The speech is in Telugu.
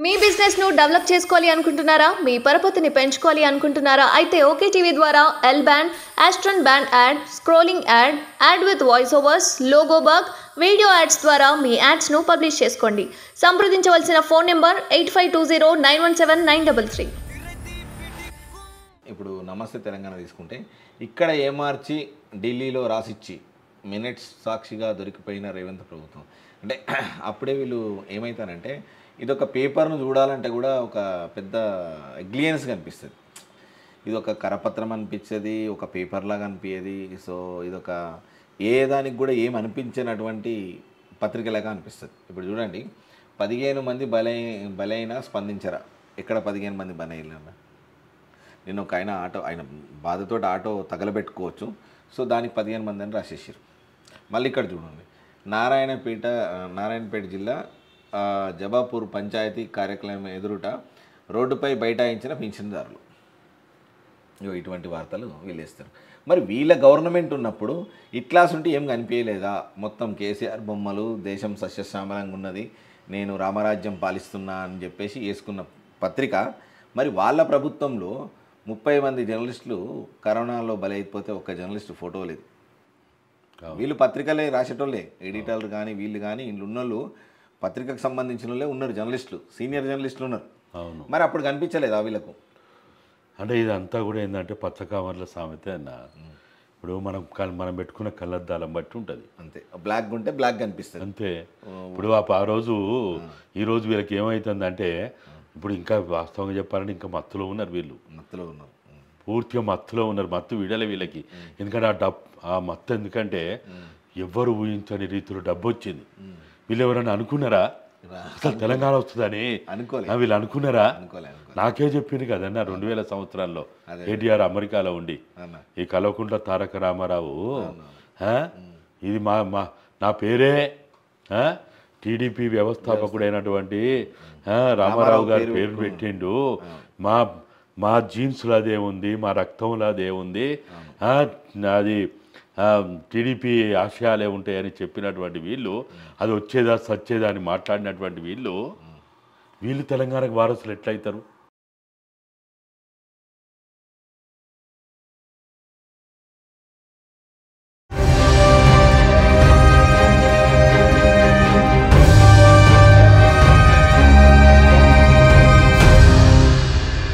మీ బిజినెస్ ను డెవలప్ చేసుకోవాలి అనుకుంటున్నారా? మీ పరపతిని పెంచుకోవాలి అనుకుంటున్నారా? అయితే ఓకే టీవీ ద్వారా L band, aston band ad, scrolling ad, ad with voice overs, logo bug, video ads ద్వారా మీ యాడ్స్ ను పబ్లిష్ చేసుకోండి. సంప్రదించవలసిన ఫోన్ నెంబర్ 8520917933. ఇప్పుడు నమస్తే తెలంగాణ తీసుకుంటే ఇక్కడ ఏమార్చి ఢిల్లీలో రాసిచ్చి మినిట్స్ సాక్షిగా దొరికిపోయిన రేవంత్ ప్రభుత్వం అంటే అప్పుడే వీళ్ళు ఏమవుతారంటే ఇదొక పేపర్ను చూడాలంటే కూడా ఒక పెద్ద ఎగ్లియన్స్ కనిపిస్తుంది. ఇది ఒక కరపత్రం అనిపించేది, ఒక పేపర్ లాగా అనిపించేది. సో ఇదొక ఏ దానికి కూడా ఏం అనిపించినటువంటి పత్రికలాగా అనిపిస్తుంది. ఇప్పుడు చూడండి, 15 మంది బలైన స్పందించరా. ఎక్కడ 15 మంది బలైన? నేను ఒక ఆయన బాధతో ఆటో తగలబెట్టుకోవచ్చు. సో దానికి 15 మంది అని రాసేసారు. మళ్ళీ ఇక్కడ చూడండి, నారాయణపేట జిల్లా జబాపూర్ పంచాయతీ కార్యాలయం ఎదురుట రోడ్డుపై బైఠాయించిన పింఛన్దారులు. ఇటువంటి వార్తలు వీళ్ళేస్తారు. మరి వీళ్ళ గవర్నమెంట్ ఉన్నప్పుడు ఇట్లాస్ ఉంటే ఏం కనిపించలేదా? మొత్తం కేసీఆర్ బొమ్మలు, దేశం సస్యశ్యామలంగా ఉన్నది, నేను రామరాజ్యం పాలిస్తున్నా అని చెప్పేసి వేసుకున్న పత్రిక. మరి వాళ్ళ ప్రభుత్వంలో 30 మంది జర్నలిస్టులు కరోనాలో బలైపోతే ఒక్క జర్నలిస్టు ఫోటో లేదు. వీళ్ళు పత్రికలే రాసేటోళ్ళే, ఎడిటర్లు కానీ వీళ్ళు కానీ వీళ్ళు ఉన్నోళ్ళు పత్రికకు సంబంధించిన వాళ్ళే ఉన్నారు, జర్నలిస్టులు, సీనియర్ జర్నలిస్టులు ఉన్నారు. అవును. మరి అప్పుడు కనిపించలేదా వీళ్ళకు? అంటే ఇదంతా కూడా ఏంటంటే పచ్చకామర్ల సామెత అన్న. ఇప్పుడు మనం పెట్టుకున్న కళ్ళద్దాలం బట్టి ఉంటుంది. అంతే, బ్లాక్ ఉంటే బ్లాక్ కనిపిస్తుంది అంతే. ఇప్పుడు ఆ రోజు ఈరోజు వీళ్ళకి ఏమవుతుందంటే, ఇప్పుడు ఇంకా వాస్తవంగా చెప్పాలంటే ఇంకా మత్తులో ఉన్నారు వీళ్ళు. మత్తులో ఉన్నారు, పూర్తిగా మత్తులో ఉన్నారు. మత్తు వీడలే వీళ్ళకి. ఎందుకంటే ఆ మత్తు ఎందుకంటే ఎవ్వరు ఊహించని రీతిలో డబ్బు వచ్చింది. వీళ్ళు ఎవరైనా అనుకున్నారా అసలు తెలంగాణ వస్తుందని? వీళ్ళు అనుకున్నారా? నాకే చెప్పింది కదన్న 2000 సంవత్సరాల్లో కేటీఆర్ అమెరికాలో ఉండి ఈ కల్వకుంట్ల తారక రామారావు ఇది నా పేరే టీడీపీ వ్యవస్థాపకుడైనటువంటి రామారావు గారి పేరు పెట్టిండు. మా జీన్స్లో అదే ఉంది, మా రక్తంలో అదే ఉంది, అది టీడీపీ ఆశయాలే ఉంటాయని చెప్పినటువంటి వీళ్ళు, అది వచ్చేదా సచ్చేదా అని మాట్లాడినటువంటి వీళ్ళు తెలంగాణకు వారసులు ఎట్లయితారు?